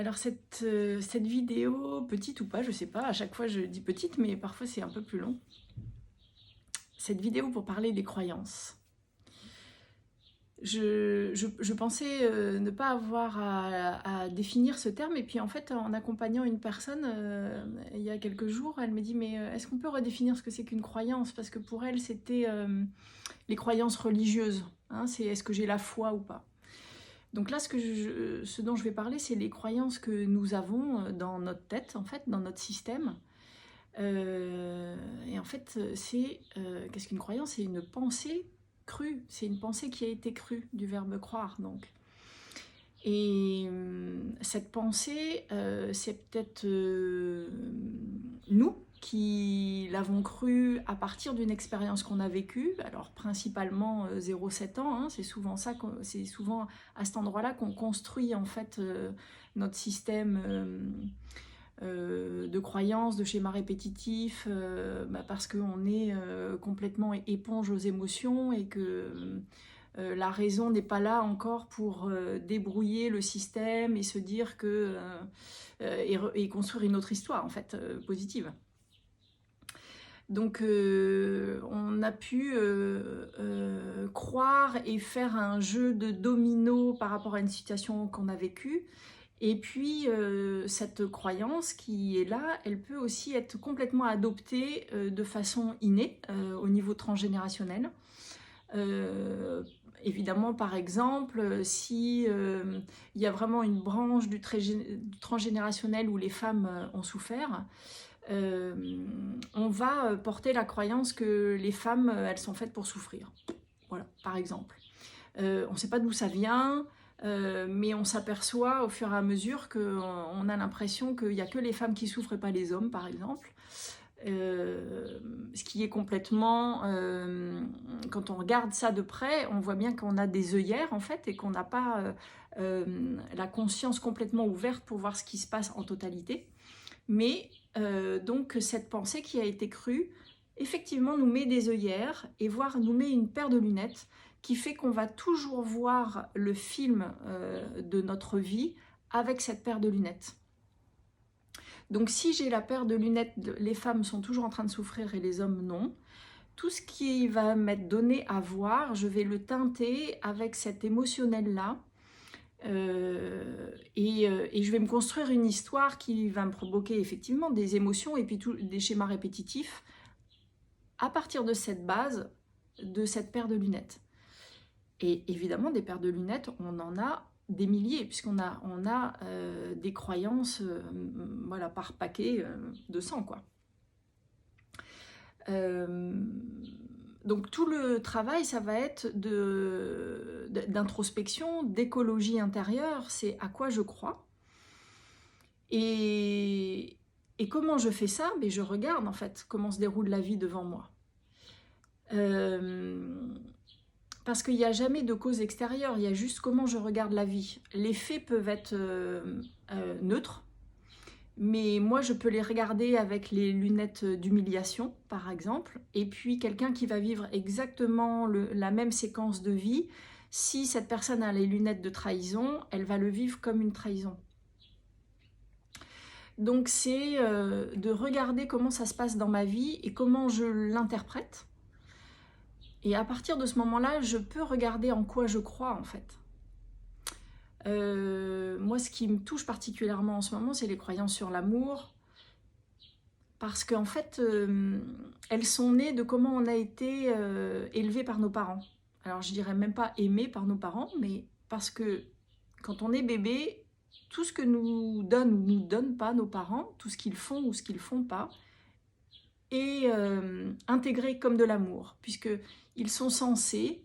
Alors cette vidéo, petite ou pas, je sais pas, à chaque fois je dis petite, mais parfois c'est un peu plus long. Cette vidéo pour parler des croyances. Je pensais ne pas avoir à définir ce terme, et puis en fait en accompagnant une personne il y a quelques jours, elle me dit mais est-ce qu'on peut redéfinir ce que c'est qu'une croyance? Parce que pour elle c'était les croyances religieuses, hein, c'est est-ce que j'ai la foi ou pas? Donc là, ce dont je vais parler, c'est les croyances que nous avons dans notre tête, en fait, dans notre système. Et en fait, qu'est-ce qu'une croyance? C'est une pensée crue. C'est une pensée qui a été crue, du verbe croire, donc. Et cette pensée, c'est peut-être nous qui l'avons crue à partir d'une expérience qu'on a vécue, alors principalement 0-7 ans, hein, c'est souvent c'est souvent à cet endroit-là qu'on construit en fait notre système de croyances, de schémas répétitifs, parce qu'on est complètement éponge aux émotions et que la raison n'est pas là encore pour débrouiller le système et se dire que et construire une autre histoire en fait positive. Donc on a pu croire et faire un jeu de domino par rapport à une situation qu'on a vécue. Et puis cette croyance qui est là, elle peut aussi être complètement adoptée de façon innée au niveau transgénérationnel. Évidemment, par exemple, si il y a vraiment une branche du transgénérationnel où les femmes ont souffert, on va porter la croyance que les femmes, elles sont faites pour souffrir. Voilà, par exemple. On ne sait pas d'où ça vient, mais on s'aperçoit au fur et à mesure qu'on a l'impression qu'il n'y a que les femmes qui souffrent et pas les hommes, par exemple. Ce qui est complètement... quand on regarde ça de près, on voit bien qu'on a des œillères, en fait, et qu'on n'a pas la conscience complètement ouverte pour voir ce qui se passe en totalité. Mais donc cette pensée qui a été crue, effectivement nous met des œillères et voire nous met une paire de lunettes qui fait qu'on va toujours voir le film de notre vie avec cette paire de lunettes. Donc si j'ai la paire de lunettes, les femmes sont toujours en train de souffrir et les hommes non, tout ce qui va m'être donné à voir, je vais le teinter avec cet émotionnel-là. Et je vais me construire une histoire qui va me provoquer effectivement des émotions et puis des schémas répétitifs à partir de cette base, de cette paire de lunettes. Et évidemment, des paires de lunettes, on en a des milliers, puisqu'on a des croyances voilà, par paquet de 100, quoi. Donc tout le travail, ça va être d'introspection, d'écologie intérieure, c'est à quoi je crois. Et comment je fais ça? Mais je regarde en fait comment se déroule la vie devant moi. Parce qu'il n'y a jamais de cause extérieure, il y a juste comment je regarde la vie. Les faits peuvent être neutres, mais moi je peux les regarder avec les lunettes d'humiliation par exemple, et puis quelqu'un qui va vivre exactement la même séquence de vie, si cette personne a les lunettes de trahison, elle va le vivre comme une trahison. Donc c'est de regarder comment ça se passe dans ma vie et comment je l'interprète. Et à partir de ce moment-là, je peux regarder en quoi je crois en fait. Moi, ce qui me touche particulièrement en ce moment, c'est les croyances sur l'amour. Parce qu'en fait, elles sont nées de comment on a été élevé par nos parents. Alors, je dirais même pas aimé par nos parents, mais parce que quand on est bébé, tout ce que nous donnent ou nous donnent pas nos parents, tout ce qu'ils font ou ce qu'ils font pas, est intégré comme de l'amour, puisqu'ils sont censés,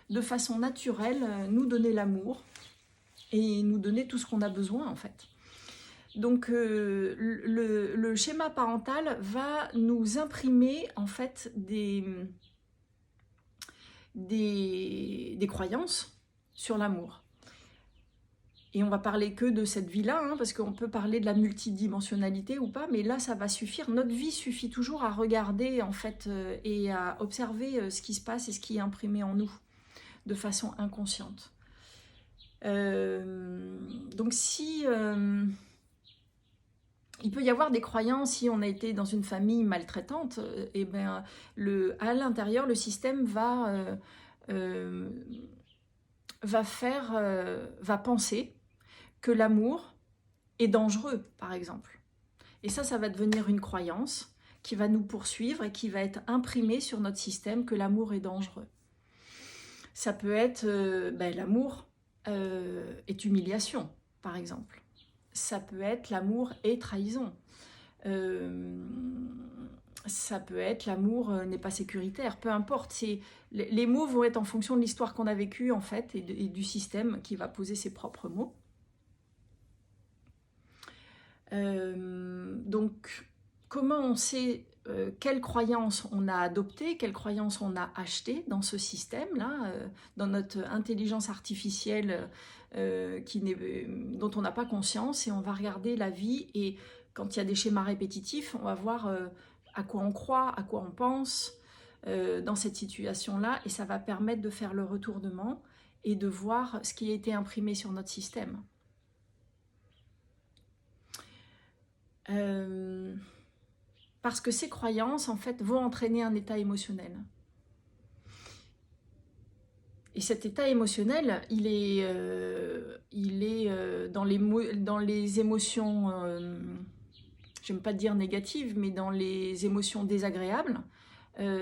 de façon naturelle, nous donner l'amour et nous donner tout ce qu'on a besoin, en fait. Donc le schéma parental va nous imprimer en fait des croyances sur l'amour. Et on va parler que de cette vie-là, hein, parce qu'on peut parler de la multidimensionnalité ou pas, mais là ça va suffire. Notre vie suffit toujours à regarder en fait et à observer ce qui se passe et ce qui est imprimé en nous de façon inconsciente. Donc si il peut y avoir des croyances, si on a été dans une famille maltraitante, et ben à l'intérieur le système va penser que l'amour est dangereux, par exemple. Et ça va devenir une croyance qui va nous poursuivre et qui va être imprimée sur notre système que l'amour est dangereux. Ça peut être l'amour est humiliation, par exemple. Ça peut être l'amour est trahison. Ça peut être l'amour n'est pas sécuritaire. Peu importe, les mots vont être en fonction de l'histoire qu'on a vécue en fait et du système qui va poser ses propres mots. Donc, comment on sait quelles croyances on a adoptées, quelles croyances on a achetées dans ce système-là, dans notre intelligence artificielle dont on n'a pas conscience, et on va regarder la vie, et quand il y a des schémas répétitifs, on va voir à quoi on croit, à quoi on pense dans cette situation-là, et ça va permettre de faire le retournement et de voir ce qui a été imprimé sur notre système. Parce que ces croyances, en fait, vont entraîner un état émotionnel. Et cet état émotionnel, il est dans les émotions, j'aime pas dire négatives, mais dans les émotions désagréables,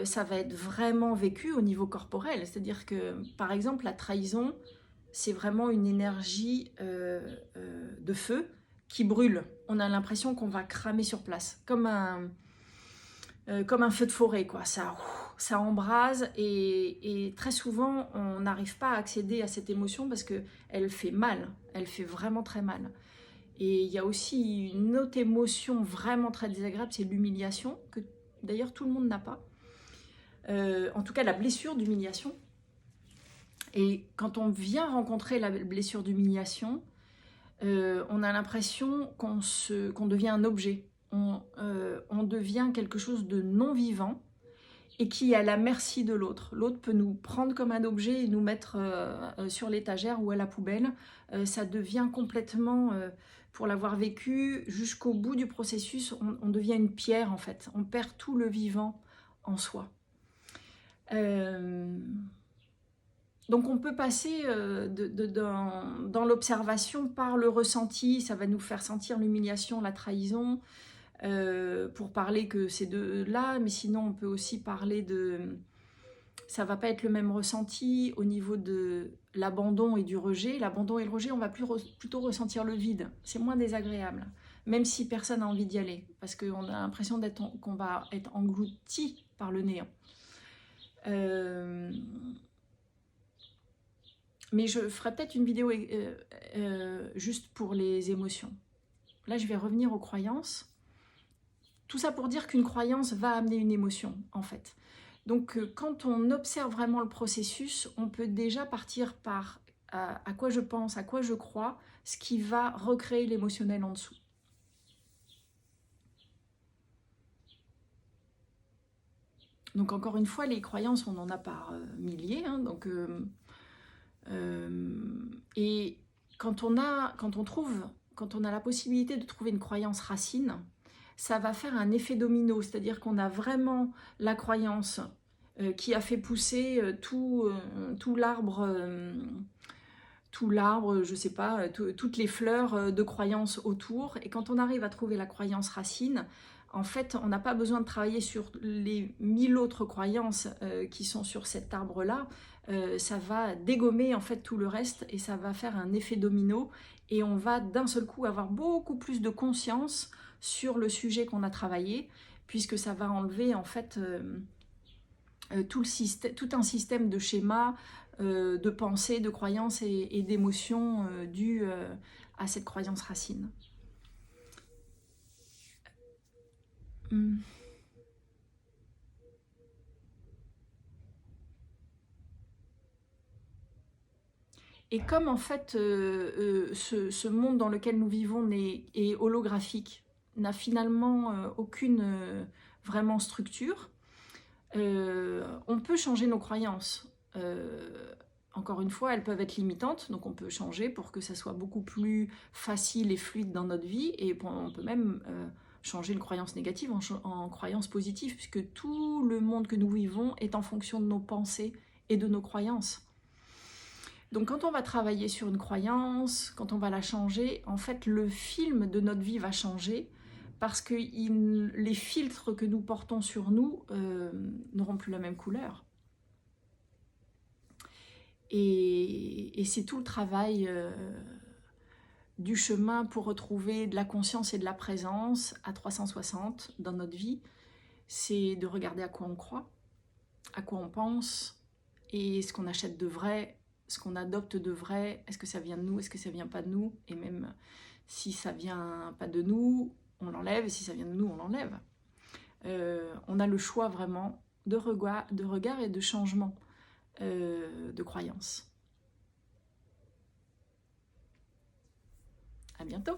ça va être vraiment vécu au niveau corporel. C'est-à-dire que, par exemple, la trahison, c'est vraiment une énergie de feu qui brûle. On a l'impression qu'on va cramer sur place, comme un feu de forêt, quoi. Ça embrase, et très souvent, on n'arrive pas à accéder à cette émotion parce qu'elle fait mal, elle fait vraiment très mal. Et il y a aussi une autre émotion vraiment très désagréable, c'est l'humiliation, que d'ailleurs tout le monde n'a pas. En tout cas, la blessure d'humiliation. Et quand on vient rencontrer la blessure d'humiliation, on a l'impression qu'on devient un objet. On devient quelque chose de non-vivant et qui est à la merci de l'autre. L'autre peut nous prendre comme un objet et nous mettre sur l'étagère ou à la poubelle. Ça devient complètement, pour l'avoir vécu, jusqu'au bout du processus, on devient une pierre en fait. On perd tout le vivant en soi. Donc on peut passer dans l'observation par le ressenti, ça va nous faire sentir l'humiliation, la trahison, pour parler que ces deux-là, mais sinon on peut aussi parler de... Ça va pas être le même ressenti au niveau de l'abandon et du rejet. L'abandon et le rejet, on va plutôt ressentir le vide, c'est moins désagréable, même si personne n'a envie d'y aller, parce qu'on a l'impression qu'on va être englouti par le néant. Mais je ferai peut-être une vidéo juste pour les émotions. Là, je vais revenir aux croyances. Tout ça pour dire qu'une croyance va amener une émotion, en fait. Donc, quand on observe vraiment le processus, on peut déjà partir par à quoi je pense, à quoi je crois, ce qui va recréer l'émotionnel en dessous. Donc, encore une fois, les croyances, on en a par milliers, hein, donc... et quand on a la possibilité de trouver une croyance racine, ça va faire un effet domino, c'est-à-dire qu'on a vraiment la croyance qui a fait pousser tout l'arbre, je sais pas, toutes les fleurs de croyances autour. Et quand on arrive à trouver la croyance racine, en fait, on n'a pas besoin de travailler sur les 1000 autres croyances qui sont sur cet arbre-là. Ça va dégommer en fait tout le reste et ça va faire un effet domino, et on va d'un seul coup avoir beaucoup plus de conscience sur le sujet qu'on a travaillé, puisque ça va enlever en fait tout un système de schémas, de pensées, de croyances et d'émotions dues à cette croyance racine. Et comme en fait ce monde dans lequel nous vivons est holographique, n'a finalement aucune vraiment structure, on peut changer nos croyances. encore une fois, elles peuvent être limitantes, donc on peut changer pour que ça soit beaucoup plus facile et fluide dans notre vie, et on peut même changer une croyance négative en croyance positive, puisque tout le monde que nous vivons est en fonction de nos pensées et de nos croyances. Donc quand on va travailler sur une croyance, quand on va la changer, en fait le film de notre vie va changer, parce que les filtres que nous portons sur nous n'auront plus la même couleur. Et c'est tout le travail du chemin pour retrouver de la conscience et de la présence à 360 dans notre vie. C'est de regarder à quoi on croit, à quoi on pense, et ce qu'on achète de vrai, ce qu'on adopte de vrai. Est-ce que ça vient de nous, est-ce que ça vient pas de nous? Et même si ça vient pas de nous, on l'enlève, et si ça vient de nous, on l'enlève. On a le choix vraiment de regard et de changement de croyance. À bientôt.